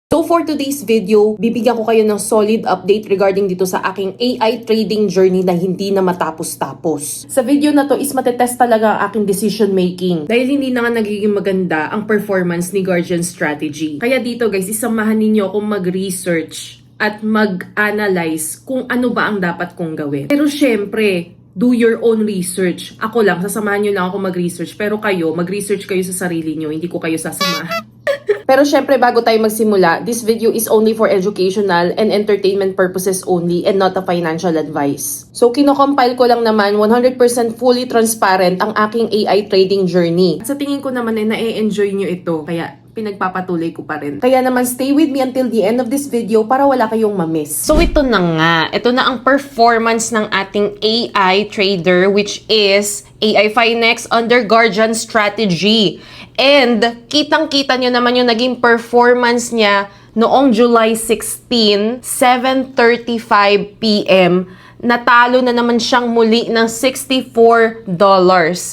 So for today's video, bibigyan ko kayo ng solid update regarding dito sa aking AI trading journey na hindi na matapos-tapos. Sa video na to is matetest talaga ang aking decision making dahil hindi na nga nagiging maganda ang performance ni Guardian Strategy. Kaya dito guys, isamahan ninyo akong mag-research at mag-analyze kung ano ba ang dapat kong gawin. Pero syempre, do your own research. Ako lang, sasamahan nyo lang ako mag-research. Pero kayo, mag-research kayo sa sarili nyo. Hindi ko kayo sasamahan. Pero syempre, bago tayo magsimula, this video is only for educational and entertainment purposes only and not a financial advice. So, kinocompile ko lang naman 100% fully transparent ang aking AI trading journey. Sa tingin ko naman ay na-enjoy nyo ito. Kaya, pinagpapatuloy ko pa rin. Kaya naman, stay with me until the end of this video para wala kayong mamiss. So ito na nga, ito na ang performance ng ating AI trader which is AI Finex under Guardian Strategy. And kitang-kita nyo naman yung naging performance niya noong July 16, 7:35 p.m. Natalo na naman siyang muli ng $64,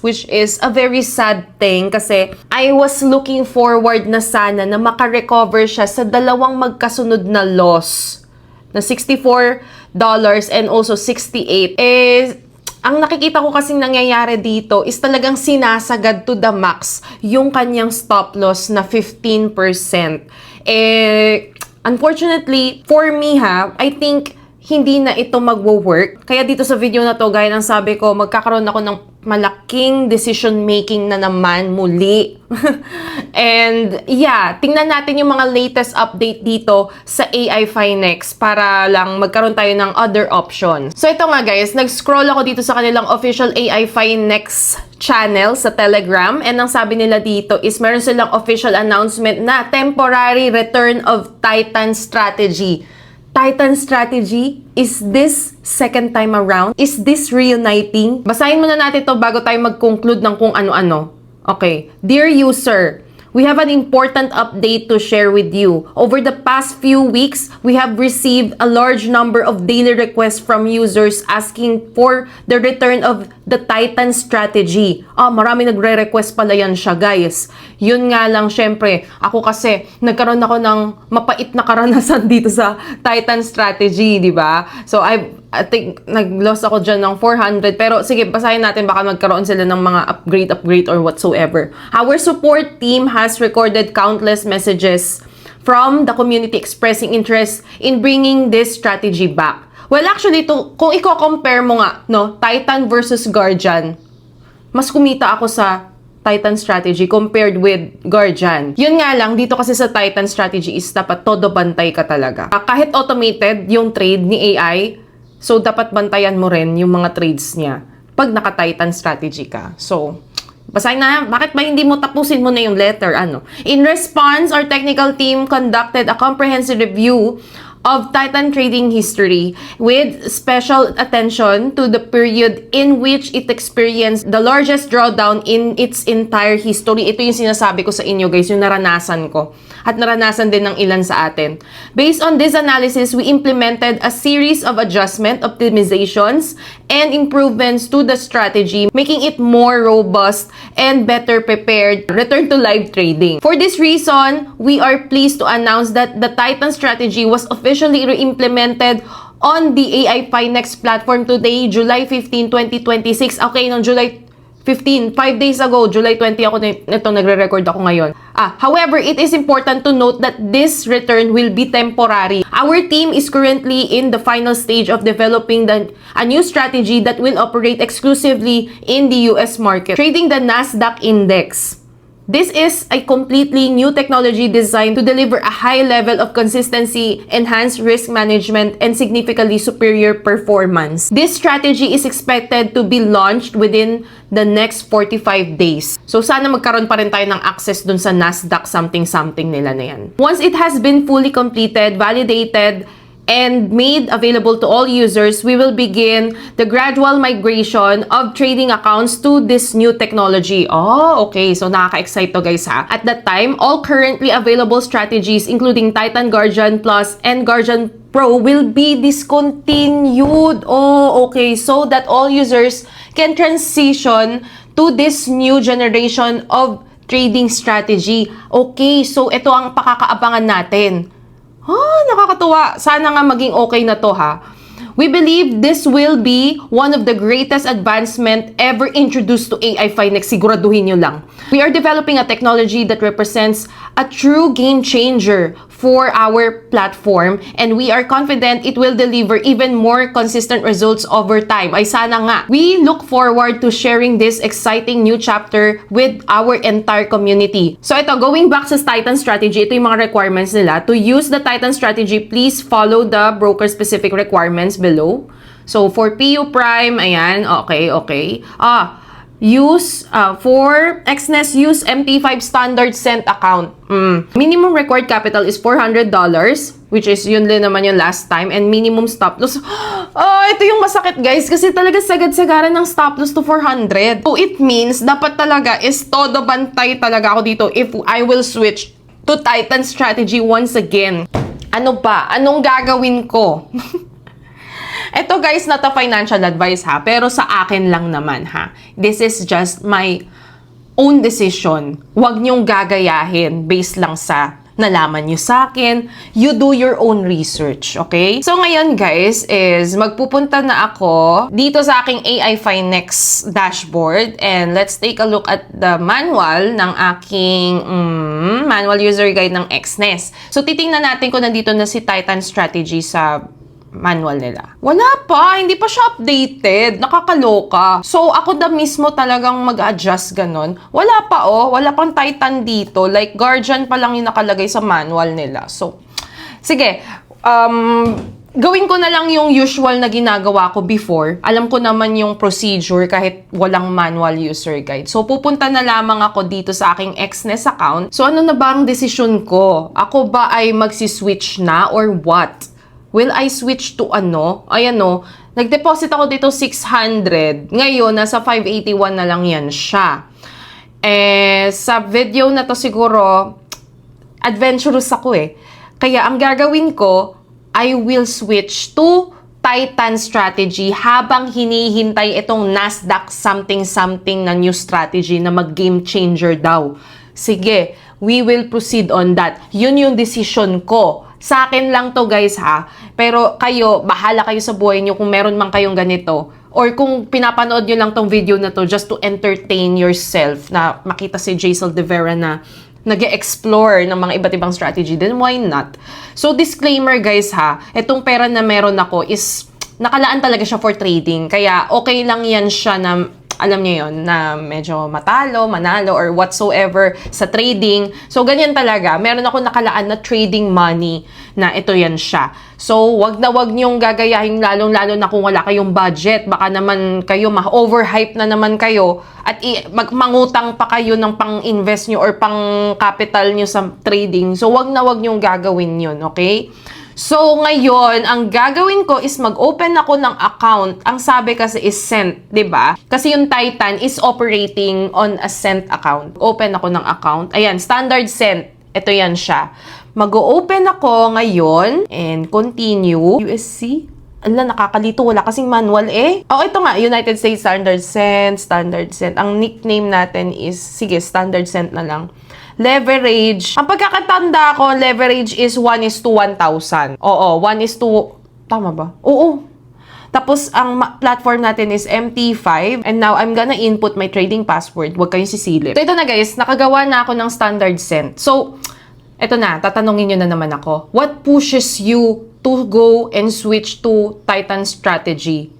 which is a very sad thing kasi I was looking forward na sana na makarecover siya sa dalawang magkasunod na loss na $64 and also 68. Ang nakikita ko kasing nangyayari dito is talagang sinasagad to the max yung kanyang stop loss na 15%. Unfortunately, for me I think hindi na ito magwo-work. Kaya dito sa video na to, gaya ng sabi ko, magkakaroon ako ng malaking decision making na naman muli. And yeah, tingnan natin yung mga latest update dito sa AI Finex para lang magkaroon tayo ng other option. So ito nga guys, nag-scroll ako dito sa kanilang official AI Finex channel sa Telegram, and ang sabi nila dito is meron silang official announcement na temporary return of Titan Strategy. Titan Strategy, is this second time around? Is this reuniting? Basahin muna natin to bago tayo mag-conclude ng kung ano-ano. Okay. Dear user, we have an important update to share with you. Over the past few weeks, we have received a large number of daily requests from users asking for the return of the Titan Strategy. Marami nagre-request pala yan siya, guys. Yun nga lang, syempre, ako kasi nagkaroon ako ng mapait na karanasan dito sa Titan Strategy, di ba? So, I think nag-loss ako dyan ng 400. Pero sige, basahin natin, baka magkaroon sila ng mga upgrade or whatsoever. Our support team has recorded countless messages from the community expressing interest in bringing this strategy back. Well, actually, kung i-compare mo nga, no, Titan versus Guardian, mas kumita ako sa Titan Strategy compared with Guardian. Yun nga lang, dito kasi sa Titan Strategy is dapat todo bantay ka talaga. Kahit automated yung trade ni AI, so dapat bantayan mo rin yung mga trades niya pag naka-Titan Strategy ka. So, basahin na, bakit ba hindi mo tapusin mo na yung letter? In response, our technical team conducted a comprehensive review of Titan trading history with special attention to the period in which it experienced the largest drawdown in its entire history. Ito yung sinasabi ko sa inyo guys, yung naranasan ko. At naranasan din ng ilan sa atin. Based on this analysis, we implemented a series of adjustment, optimizations, and improvements to the strategy, making it more robust and better prepared to return to live trading. For this reason, we are pleased to announce that the Titan Strategy was officially re-implemented on the AI Finex platform today, July 15, 2026. Okay, noong July 15, 5 days ago, July 20 ako nito nagre-record ako ngayon. However, it is important to note that this return will be temporary. Our team is currently in the final stage of developing a new strategy that will operate exclusively in the US market, trading the Nasdaq index. This is a completely new technology designed to deliver a high level of consistency, enhanced risk management, and significantly superior performance. This strategy is expected to be launched within the next 45 days. So sana magkaroon pa rin tayo ng access dun sa Nasdaq something nila na yan. Once it has been fully completed, validated, and made available to all users, we will begin the gradual migration of trading accounts to this new technology. Okay. So, nakaka-excite to guys ha. At that time, all currently available strategies, including Titan Guardian Plus and Guardian Pro, will be discontinued. Okay. So that all users can transition to this new generation of trading strategy. Okay. So, ito ang pakakaabangan natin. Nakakatuwa. Sana nga maging okay na to, ha. We believe this will be one of the greatest advancement ever introduced to AI Finex. Siguraduhin nyo lang. We are developing a technology that represents a true game changer for our platform, and we are confident it will deliver even more consistent results over time. Ay sana nga. We look forward to sharing this exciting new chapter with our entire community. So ito, going back sa Titan strategy, ito yung mga requirements nila. To use the Titan strategy, please follow the broker-specific requirements below. So for PU Prime, ayan, okay. For XNES, use MT5 standard cent account. Minimum required capital is $400, which is yun din naman yung last time, and minimum stop loss. Ito yung masakit, guys, kasi talaga sagad-sagaran ng stop loss to 400. So it means dapat talaga is todo bantay talaga ako dito if I will switch to Titan strategy once again. Ano ba? Anong gagawin ko? Ito, guys, not a financial advice, ha, pero sa akin lang naman, ha. This is just my own decision. Huwag niyong gagayahin based lang sa nalaman niyo sa akin. You do your own research, okay? So ngayon, guys, is magpupunta na ako dito sa aking AI Finex dashboard, and let's take a look at the manual ng aking manual user guide ng XNES. So titingnan natin kung nandito na si Titan strategy sa manual nila. Wala pa, hindi pa siya updated. Nakakaloka. So, ako na mismo talagang mag-adjust ganon. Wala pa, wala pang Titan dito. Like, Guardian pa lang yung nakalagay sa manual nila. So, sige, gawin ko na lang yung usual na ginagawa ko before. Alam ko naman yung procedure kahit walang manual user guide. So, pupunta na lamang ako dito sa aking XNES account. So, ano na ba ang desisyon ko? Ako ba ay magsiswitch na or what? Will I switch to ano? Ayan nag-deposit ako dito 600. Ngayon, nasa 581 na lang yan siya. Sa video na to siguro, adventurous ako Kaya ang gagawin ko, I will switch to Titan strategy habang hinihintay itong Nasdaq something na new strategy na mag-game changer daw. Sige, we will proceed on that. Yun yung decision ko. Sa akin lang to, guys, ha. Pero kayo, bahala kayo sa buhay nyo kung meron man kayong ganito. Or kung pinapanood nyo lang tong video na to just to entertain yourself, na makita si Jaisal De Vera na nag-explore ng mga iba't ibang strategy, then why not? So, disclaimer, guys, ha. Itong pera na meron ako is nakalaan talaga siya for trading. Kaya okay lang yan siya na alam niyo yon na medyo matalo, manalo, or whatsoever sa trading. So, ganyan talaga. Meron ako nakalaan na trading money na ito yan siya. So, wag niyong gagayahin lalong-lalo na kung wala kayong budget. Baka naman kayo, ma-overhype na naman kayo at mangutang pa kayo ng pang-invest nyo or pang-capital nyo sa trading. So, wag niyong gagawin yun, okay? So, ngayon, ang gagawin ko is mag-open ako ng account. Ang sabi kasi is Cent, 'di ba? Kasi yung Titan is operating on a Cent account. Open ako ng account. Ayan, standard Cent. Ito yan siya. Mag-open ako ngayon and continue. USC? Ala, nakakalito. Wala kasing manual ito nga, United States Standard Cent. Ang nickname natin is, sige, Standard Cent na lang. Leverage. Ang pagkakatanda ko, leverage is 1:1,000. Oo, 1:, tama ba? Oo. Tapos, ang platform natin is MT5. And now, I'm gonna input my trading password. Huwag kayong sisilip. So, ito na, guys. Nakagawa na ako ng standard cent. So, ito na. Tatanungin nyo na naman ako. What pushes you to go and switch to Titan strategy?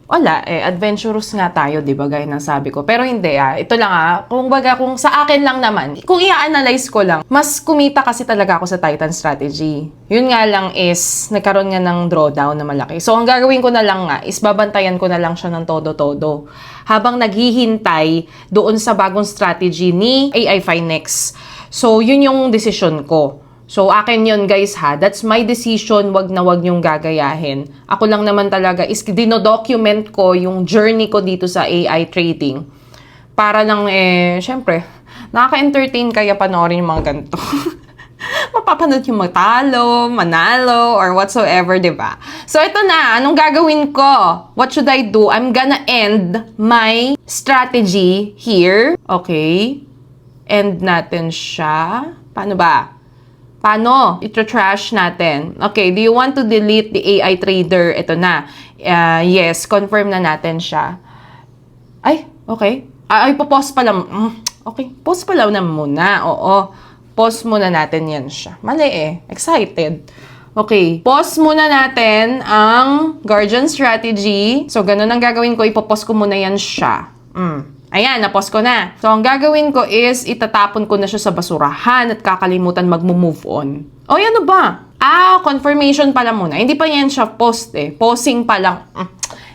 Wala, adventurous nga tayo, di ba, gaya ng sabi ko. Pero hindi, ito lang kung sa akin lang naman, kung i-analyze ko lang, mas kumita kasi talaga ako sa Titan strategy. Yun nga lang is, nagkaroon nga ng drawdown na malaki. So, ang gagawin ko na lang nga, is babantayan ko na lang siya ng todo-todo. Habang naghihintay doon sa bagong strategy ni AI Finex. So, yun yung decision ko. So, akin yun, guys, ha. That's my decision. Wag na wag niyong gagayahin. Ako lang naman talaga is dinodocument ko yung journey ko dito sa AI trading. Para lang, syempre, nakaka-entertain kaya panoorin yung mga ganito. Mapapanood yung matalo, manalo, or whatsoever, diba? So, ito na. Anong gagawin ko? What should I do? I'm gonna end my strategy here. Okay. End natin siya. Paano ba? Paano? Ito-trash natin. Okay, do you want to delete the AI trader? Ito na. Yes, confirm na natin siya. Ay, okay. Ay, pause pa lang. Okay, pause pa lang na muna. Oo. Pause muna natin yan siya. Mali eh. Excited. Okay. Pause muna natin ang Guardian Strategy. So, ganun ang gagawin ko. Ipopause ko muna yan siya. Ayan, na-pause ko na. So, ang gagawin ko is, itatapon ko na siya sa basurahan at kakalimutan mag-move on. O, ano ba? Confirmation pala muna. Hindi pa yan siya post eh. Posing pa lang.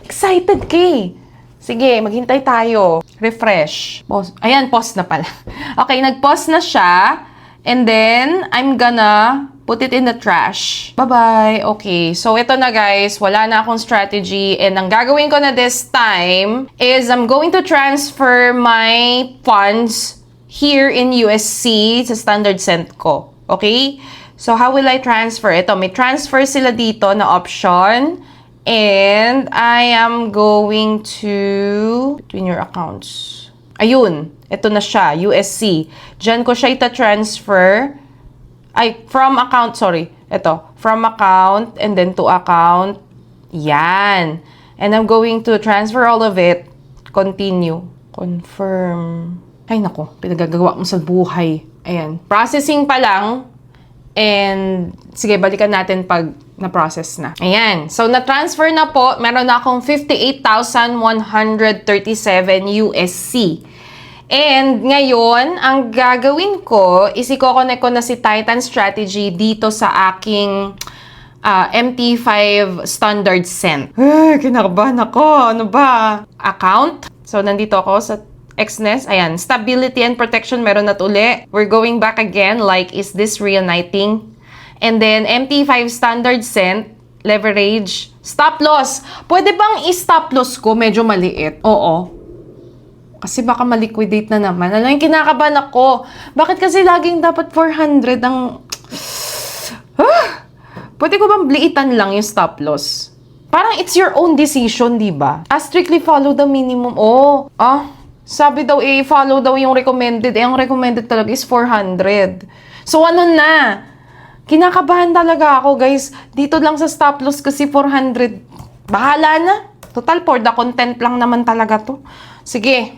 Excited ka eh. Sige, maghintay tayo. Refresh. Pause. Ayan, pause na pala. Okay, nag-pause na siya. And then, I'm gonna put it in the trash. Bye-bye. Okay. So, ito na guys. Wala na akong strategy. And ang gagawin ko na this time is I'm going to transfer my funds here in USC sa standard cent ko. Okay? So, how will I transfer? Ito, may transfer sila dito na option. And I am going to between your accounts. Ayun. Ito na siya. USC. Diyan ko siya ita-transfer. From account, sorry. Ito, from account and then to account. Yan. And I'm going to transfer all of it. Continue. Confirm. Ay, nako. Pinagagawa mo sa buhay. Ayan. Processing pa lang. And, sige, balikan natin pag na-process na. Ayan. So, na-transfer na po. Meron na akong 58,137 USC. And ngayon, ang gagawin ko is i-connect ko na si Titan Strategy dito sa aking MT5 Standard Cent. Kinakabahan ako. Ano ba? Account. So, nandito ako sa Xness. Ayan. Stability and protection. Meron na uli. We're going back again. Like, is this reuniting? And then, MT5 Standard Cent. Leverage. Stop loss. Pwede bang i-stop loss ko? Medyo maliit. Oo. Kasi baka ma-liquidate na naman. Alam yung kinakabahan ako. Bakit kasi laging dapat 400 ang... Pwede ko bang bliitan lang yung stop loss? Parang it's your own decision, di ba? Strictly follow the minimum. Sabi daw follow daw yung recommended. Ang recommended talaga is 400. So ano na? Kinakabahan talaga ako, guys. Dito lang sa stop loss kasi 400. Bahala na. Total, for the content lang naman talaga to. Sige.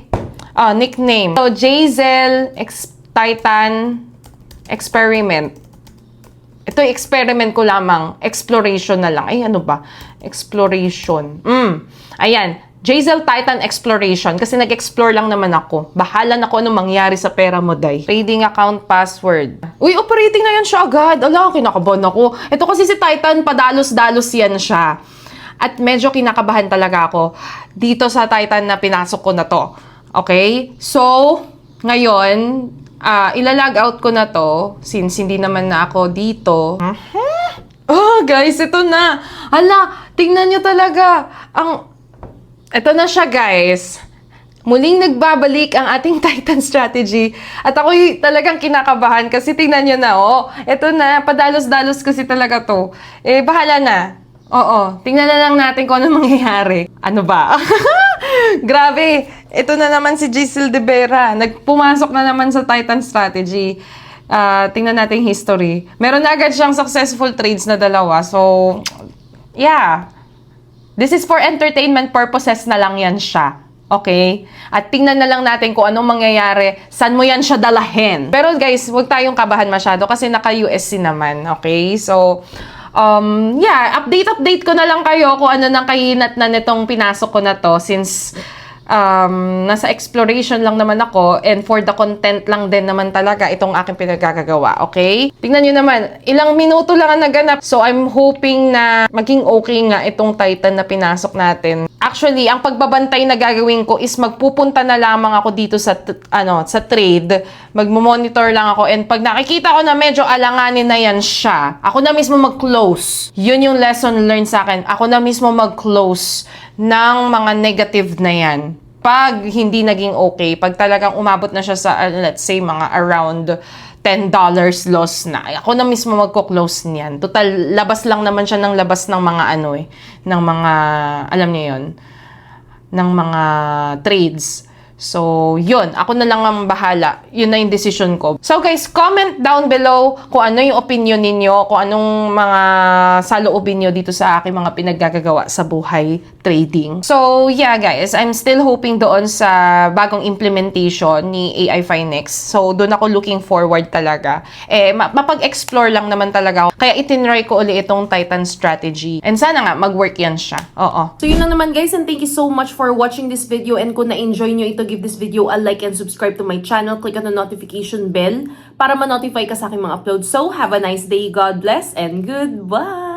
Nickname. So, Jazel Titan Experiment. Ito yung experiment ko lamang. Exploration na lang. Ay, ano ba? Exploration. Ayan. Jazel Titan Exploration. Kasi nag-explore lang naman ako. Bahala na kung anong mangyari sa pera mo, day. Trading account password. Uy, operating na yan siya agad. Ala, kinakabahan ako. Ito kasi si Titan, padalos-dalos yan siya. At medyo kinakabahan talaga ako dito sa Titan na pinasok ko na to. Okay? So, ngayon, ilalag out ko na to since hindi naman na ako dito. Guys, ito na. Hala, tingnan nyo talaga. Ito na siya, guys. Muling nagbabalik ang ating Titan Strategy. At ako talagang kinakabahan kasi tingnan nyo na, ito na, padalos-dalos kasi talaga to. Bahala na. Oo, tingnan na lang natin kung ano mangyayari. Ano ba? Grabe, ito na naman si Jazel De Vera. Pumasok na naman sa Titan Strategy. Tingnan natin history. Meron na agad siyang successful trades na dalawa. So, yeah. This is for entertainment purposes na lang yan siya. Okay? At tingnan na lang natin kung anong mangyayari. Saan mo yan siya dalahin. Pero guys, huwag tayong kabahan masyado kasi naka-USC naman. Okay? So, update ko na lang kayo kung ano nang kahinat na nitong pinasok ko na to since nasa exploration lang naman ako and for the content lang din naman talaga itong aking pinagkakagawa, okay? Tingnan nyo naman, ilang minuto lang ang naganap. So, I'm hoping na maging okay nga itong Titan na pinasok natin. Actually, ang pagbabantay na gagawin ko is magpupunta na lamang ako dito sa trade. Magmo-monitor lang ako and pag nakikita ko na medyo alanganin na yan siya, ako na mismo mag-close. Yun yung lesson learned sa akin. Ako na mismo mag-close ng mga negative na yan. Pag hindi naging okay, pag talagang umabot na siya sa, let's say, mga around $10 loss na, ako na mismo magko-close niyan. Total, labas lang naman siya ng labas ng mga ng mga, alam niyo yon, ng mga trades. So, yun. Ako na lang ang bahala. Yun na yung decision ko. So, guys, comment down below kung ano yung opinion ninyo, kung anong mga saloobin nyo dito sa aking mga pinaggagawa sa buhay trading. So, yeah, guys. I'm still hoping doon sa bagong implementation ni AI Finex. So, doon ako looking forward talaga. Mapag-explore lang naman talaga ako. Kaya itinry ko uli itong Titan strategy. And sana nga, mag-work yan siya. Oo. So yun lang naman guys, and thank you so much for watching this video, and kung na-enjoy nyo ito, give this video a like and subscribe to my channel. Click on the notification bell para ma-notify ka sa aking mga uploads. So, have a nice day. God bless and goodbye!